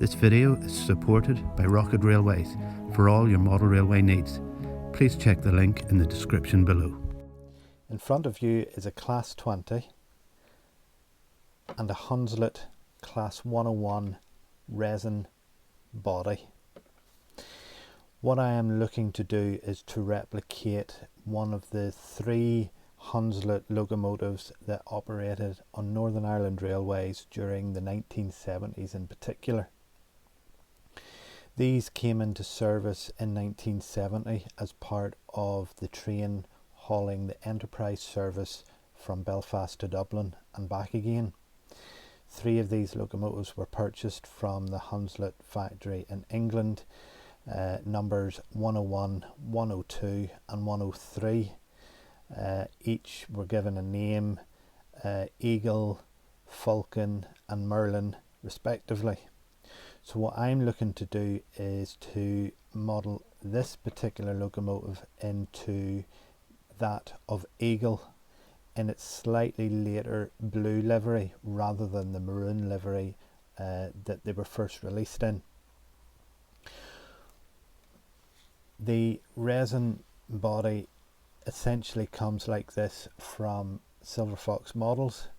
This video is supported by Rocket Railways for all your model railway needs. Please check the link in the description below. In front of you is a Class 20 and a Hunslet Class 101 resin body. What I am looking to do is to replicate one of the three Hunslet locomotives that operated on Northern Ireland Railways during the 1970s in particular. These came into service in 1970 as part of the train hauling the Enterprise service from Belfast to Dublin and back again. Three of these locomotives were purchased from the Hunslet factory in England, numbers 101, 102 and 103. Each were given a name, Eagle, Falcon and Merlin respectively. So what I'm looking to do is to model this particular locomotive into that of Eagle in its slightly later blue livery rather than the maroon livery that they were first released in. The resin body essentially comes like this from Silver Fox models.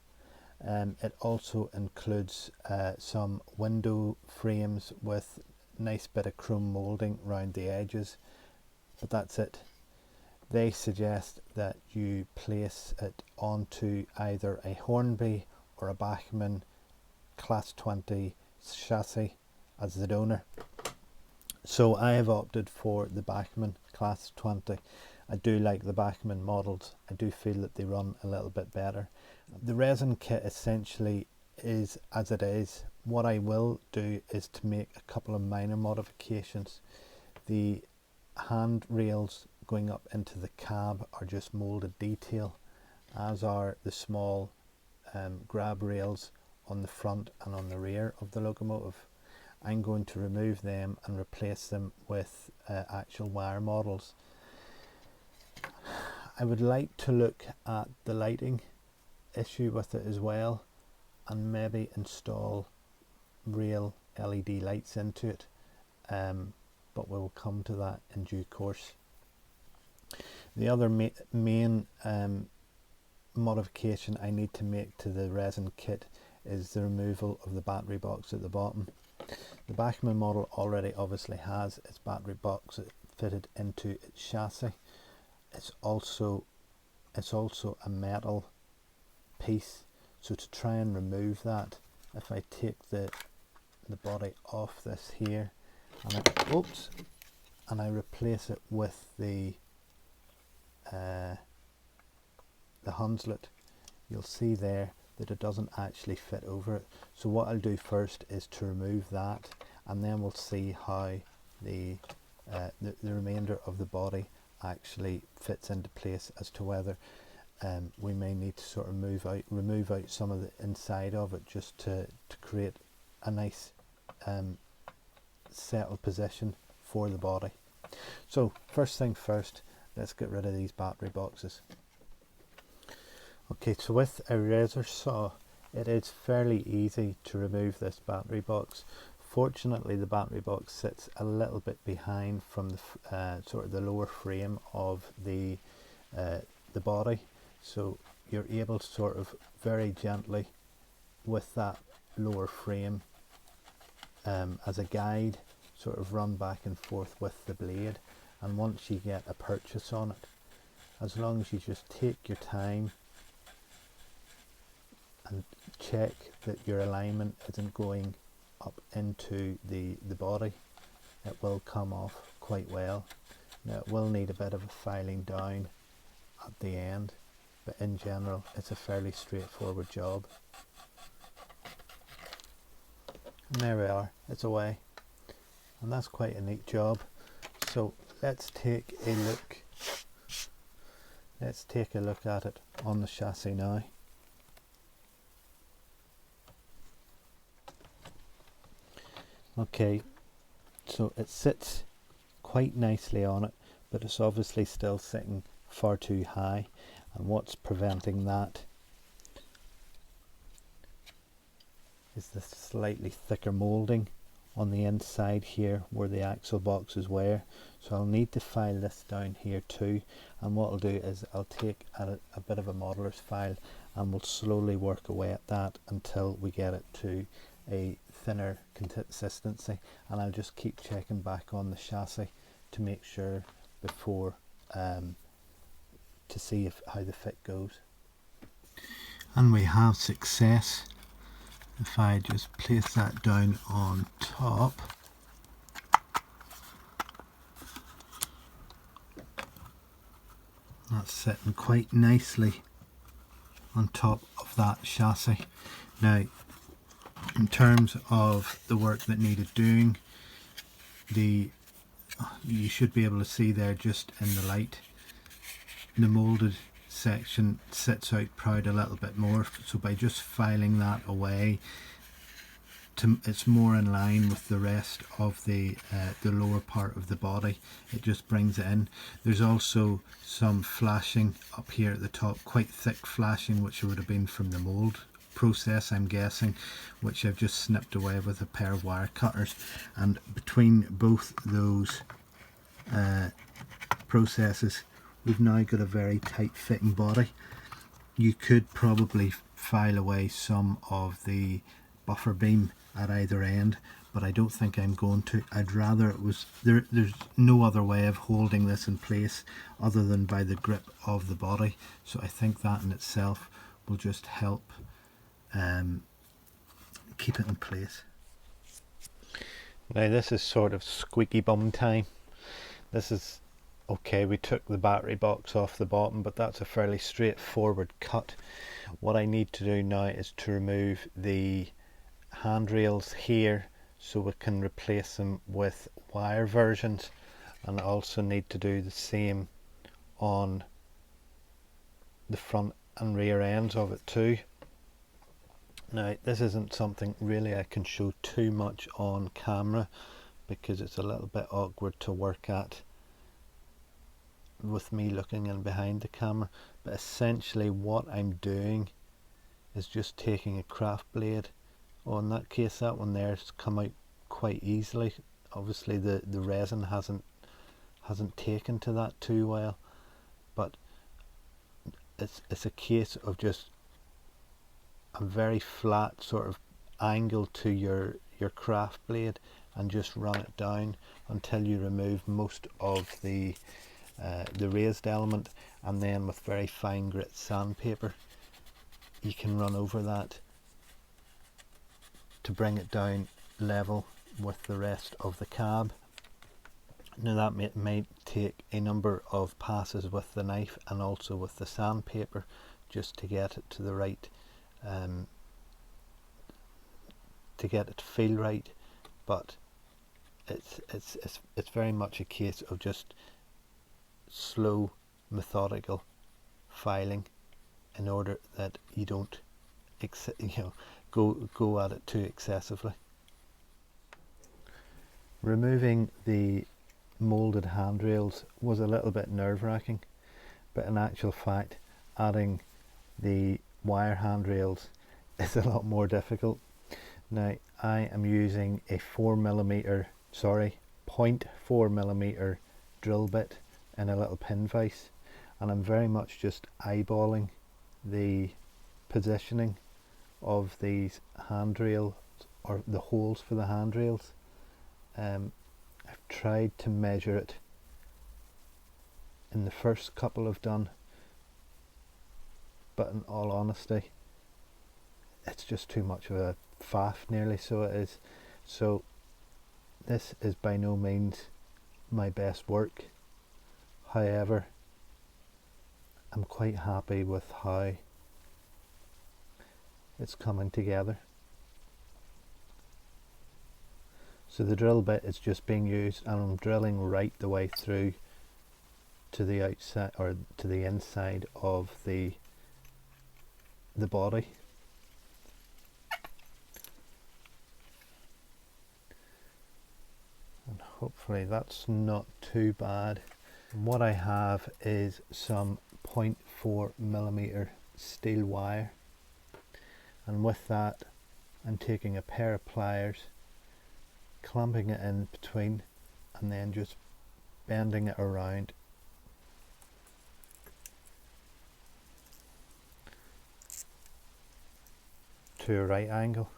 It also includes some window frames with nice bit of chrome moulding around the edges, but that's it. They suggest that you place it onto either a Hornby or a Bachmann Class 20 chassis as the donor. So I have opted for the Bachmann Class 20. I do like the Bachmann models. I do feel that they run a little bit better. The resin kit essentially is as it is. What I will do is to make a couple of minor modifications. The handrails going up into the cab are just moulded detail, as are the small grab rails on the front and on the rear of the locomotive. I'm going to remove them and replace them with actual wire models. I would like to look at the lighting issue with it as well, and maybe install real LED lights into it, but we will come to that in due course. The other main modification I need to make to the resin kit is the removal of the battery box at the bottom. The Bachmann model already obviously has its battery box fitted into its chassis. It's also a metal piece, so to try and remove that, if I take the body off this here and I replace it with the Hunslet, you'll see there that it doesn't actually fit over it. So what I'll do first is to remove that, and then we'll see how the remainder of the body actually fits into place, as to whether we may need to sort of remove out some of the inside of it, just to create a nice settled position for the body. So first thing first, let's get rid of these battery boxes. Okay, so with a razor saw it is fairly easy to remove this battery box. Fortunately, the battery box sits a little bit behind from the sort of the lower frame of the body, so you're able to sort of very gently, with that lower frame as a guide, sort of run back and forth with the blade. And once you get a purchase on it, as long as you just take your time and check that your alignment isn't going up into the body, it will come off quite well. Now it will need a bit of a filing down at the end, but in general it's a fairly straightforward job. And there we are, it's away, and that's quite a neat job. So let's take a look at it on the chassis now. Okay, so it sits quite nicely on it, but it's obviously still sitting far too high, and what's preventing that is the slightly thicker moulding on the inside here where the axle boxes were, so I'll need to file this down here too. And what I'll do is I'll take a bit of a modeler's file and we'll slowly work away at that until we get it to a thinner consistency, and I'll just keep checking back on the chassis to make sure before to see how the fit goes. And we have success. If I just place that down on top, that's sitting quite nicely on top of that chassis. Now, in terms of the work that needed doing, you should be able to see there just in the light, the moulded section sits out proud a little bit more, so by just filing that away, it's more in line with the rest of the lower part of the body. It just brings it in. There's also some flashing up here at the top, quite thick flashing, which would have been from the mould process, I'm guessing, which I've just snipped away with a pair of wire cutters. And between both those processes, we've now got a very tight fitting body. You could probably file away some of the buffer beam at either end, but I don't think I'm going to. I'd rather it was there's no other way of holding this in place other than by the grip of the body, so I think that in itself will just help keep it in place. Now this is sort of squeaky bum time. This is okay, we took the battery box off the bottom, but that's a fairly straightforward cut. What I need to do now is to remove the handrails here so we can replace them with wire versions, and I also need to do the same on the front and rear ends of it too. Now this isn't something really I can show too much on camera because it's a little bit awkward to work at with me looking in behind the camera, but essentially what I'm doing is just taking a craft blade. Oh, in that case that one there's come out quite easily. Obviously the resin hasn't taken to that too well, but it's a case of just a very flat sort of angle to your craft blade and just run it down until you remove most of the raised element, and then with very fine grit sandpaper you can run over that to bring it down level with the rest of the cab. Now that may take a number of passes with the knife and also with the sandpaper just to get it to the right, to get it to feel right, but it's very much a case of just slow, methodical filing in order that you don't go at it too excessively. Removing the moulded handrails was a little bit nerve-wracking, but in actual fact adding the wire handrails is a lot more difficult. Now I am using a 0.4mm drill bit in a little pin vise, and I'm very much just eyeballing the positioning of these handrails, or the holes for the handrails. I've tried to measure it in the first couple I've done, but in all honesty it's just too much of a faff, nearly so it is. So this is by no means my best work. However, I'm quite happy with how it's coming together. So the drill bit is just being used, and I'm drilling right the way through to the outside, or to the inside of the body. And hopefully that's not too bad. And what I have is some 0.4mm steel wire, and with that I'm taking a pair of pliers clamping it in between and then just bending it around to a right angle.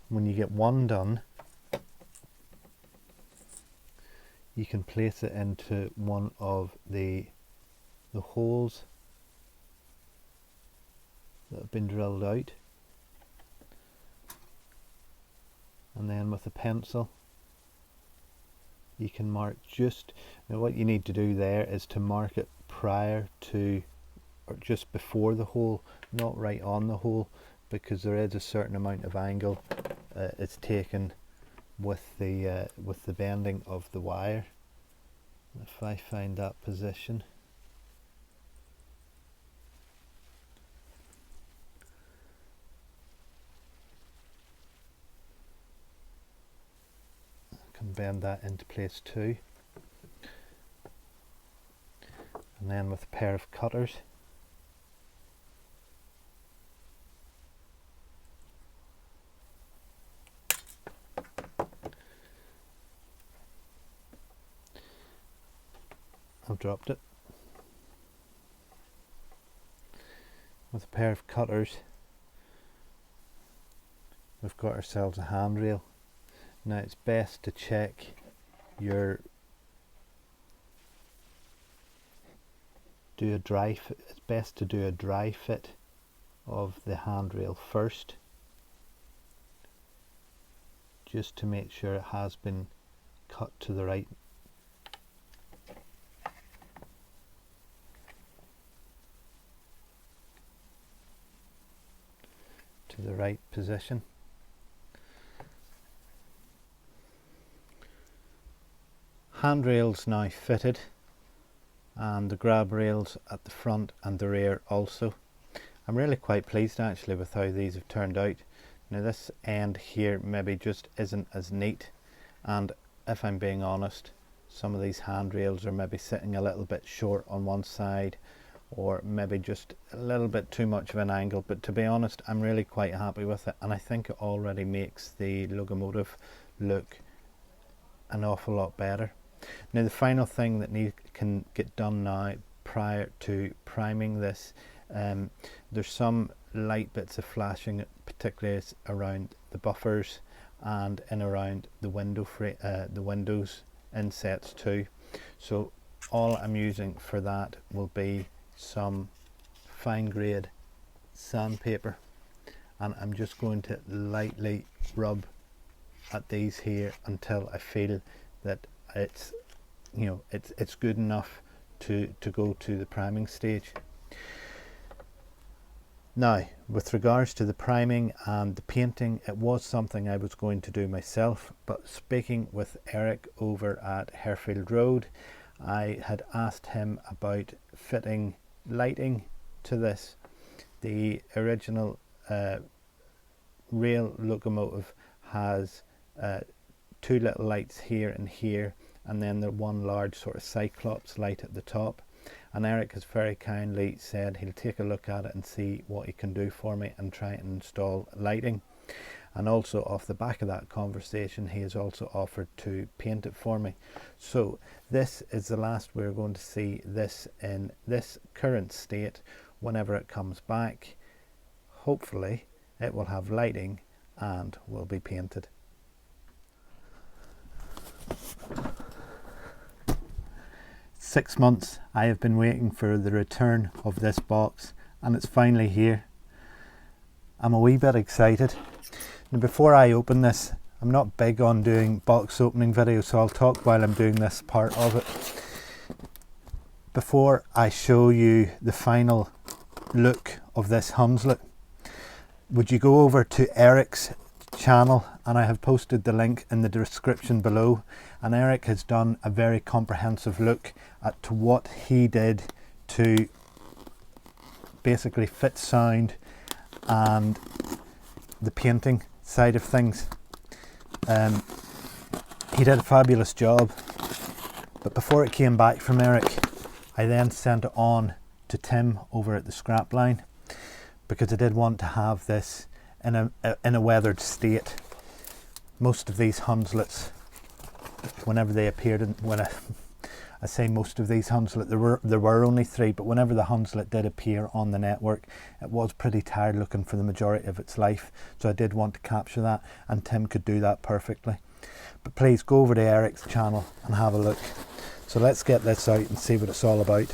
When you get one done, you can place it into one of the holes that have been drilled out, and then with a pencil you can mark just, now what you need to do there is to mark it prior to or just before the hole, not right on the hole, because there is a certain amount of angle it's taken with the bending of the wire. If I find that position, I can bend that into place too, and then with a pair of cutters I've dropped it. With a pair of cutters, we've got ourselves a handrail. Now it's best to check it's best to do a dry fit of the handrail first, just to make sure it has been cut to the right position. Handrails now fitted, and the grab rails at the front and the rear also. I'm really quite pleased actually with how these have turned out. Now this end here maybe just isn't as neat, and if I'm being honest, some of these handrails are maybe sitting a little bit short on one side, or maybe just a little bit too much of an angle, but to be honest I'm really quite happy with it, and I think it already makes the locomotive look an awful lot better. Now the final thing that can get done now prior to priming this, there's some light bits of flashing, particularly around the buffers and in around the windows insets too. So all I'm using for that will be some fine grade sandpaper, and I'm just going to lightly rub at these here until I feel that it's it's good enough to go to the priming stage. Now with regards to the priming and the painting, it was something I was going to do myself, but speaking with Eric over at Harefield Road, I had asked him about fitting lighting to this. The original rail locomotive has two little lights here and here, and then the one large sort of cyclops light at the top, and Eric has very kindly said he'll take a look at it and see what he can do for me and try and install lighting. And also off the back of that conversation, he has also offered to paint it for me. So this is the last we're going to see this in this current state. Whenever it comes back, hopefully it will have lighting and will be painted. Six months I have been waiting for the return of this box, and it's finally here. I'm a wee bit excited. Now before I open this, I'm not big on doing box opening videos, so I'll talk while I'm doing this part of it. Before I show you the final look of this Hunslet, would you go over to Eric's channel, and I have posted the link in the description below, and Eric has done a very comprehensive look at to what he did to basically fit sound and the painting side of things. He did a fabulous job, but before it came back from Eric, I then sent it on to Tim over at the scrap line, because I did want to have this in a weathered state. Most of these Hunslets, whenever they appeared I say most of these Hunslet, there were only 3, but whenever the Hunslet did appear on the network, it was pretty tired looking for the majority of its life. So I did want to capture that, and Tim could do that perfectly. But please go over to Eric's channel and have a look. So let's get this out and see what it's all about.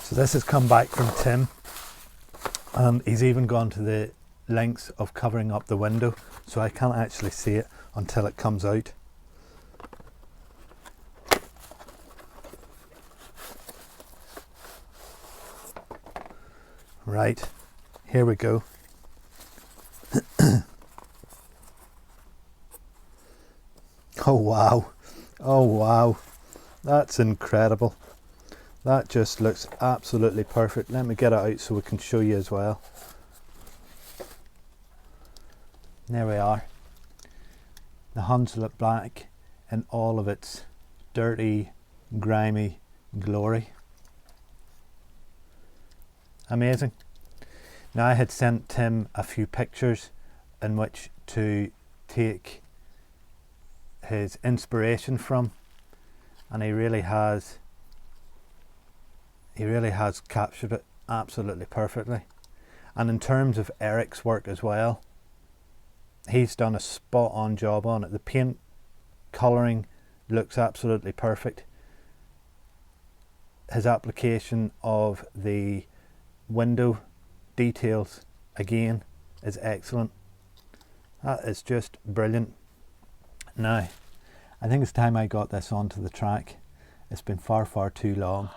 So this has come back from Tim, and he's even gone to the lengths of covering up the window, so I can't actually see it until it comes out. Right, here we go. Oh wow, oh wow, that's incredible. That just looks absolutely perfect. Let me get it out so we can show you as well. There we are. The Hunslet Black in all of its dirty, grimy glory. Amazing. Now, I had sent Tim a few pictures in which to take his inspiration from, and he really has captured it absolutely perfectly. And in terms of Eric's work as well, he's done a spot on job on it. The paint colouring looks absolutely perfect. His application of the window details again is excellent. That is just brilliant. Now, I think it's time I got this onto the track. It's been far too long.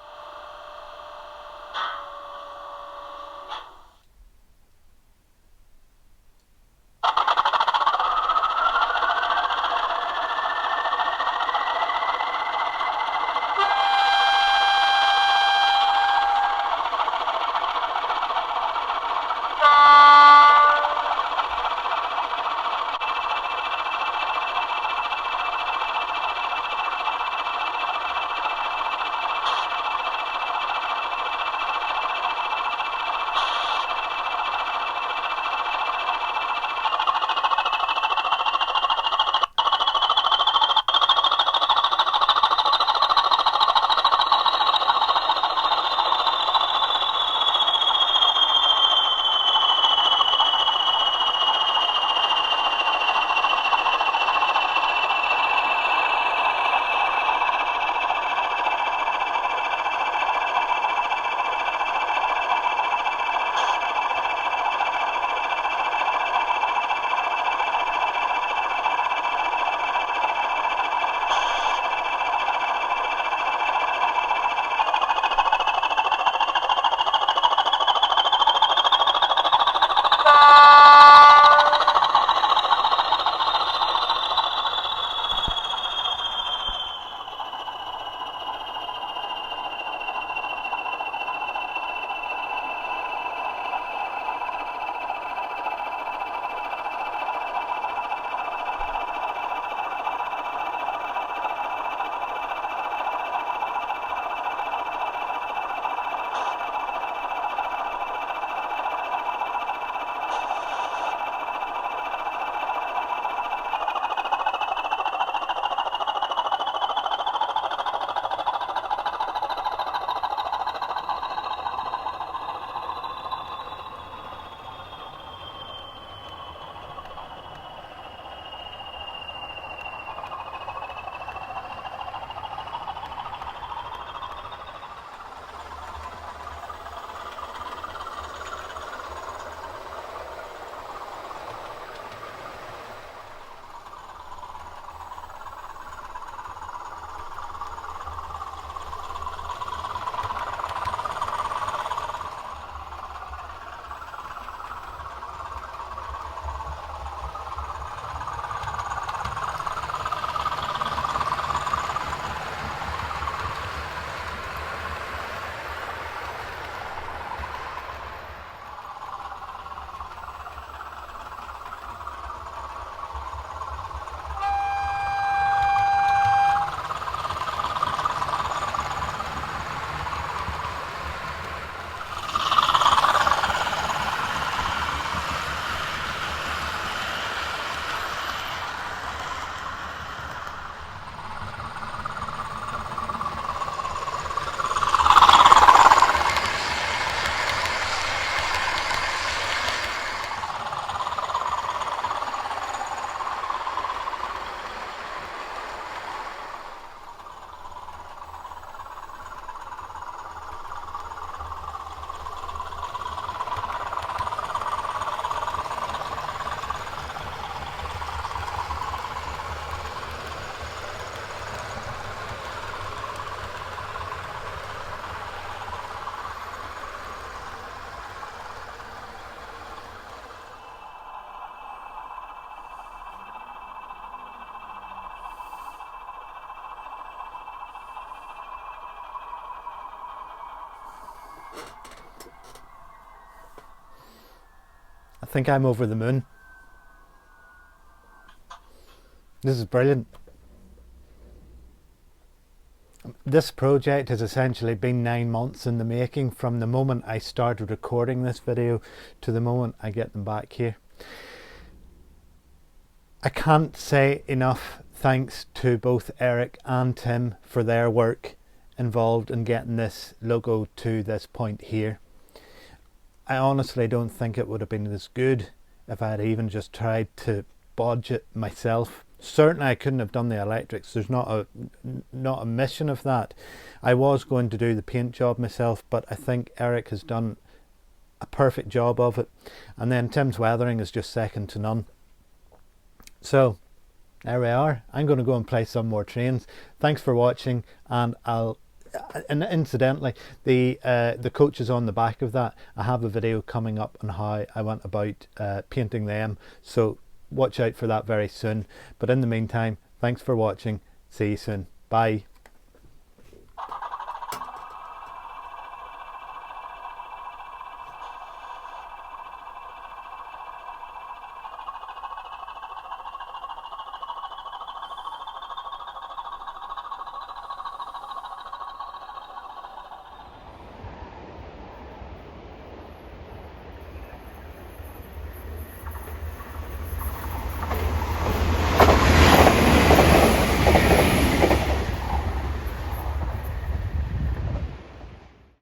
I think I'm over the moon. This is brilliant. This project has essentially been 9 months in the making, from the moment I started recording this video to the moment I get them back here. I can't say enough thanks to both Eric and Tim for their work involved in getting this logo to this point here. I honestly don't think it would have been as good if I had even just tried to bodge it myself. Certainly I couldn't have done the electrics. There's not a mission of that. I was going to do the paint job myself, but I think Eric has done a perfect job of it, and then Tim's weathering is just second to none. So there we are. I'm going to go and play some more trains. Thanks for watching, and incidentally, the coaches on the back of that, I have a video coming up on how I went about painting them, so watch out for that very soon. But in the meantime, thanks for watching. See you soon. Bye.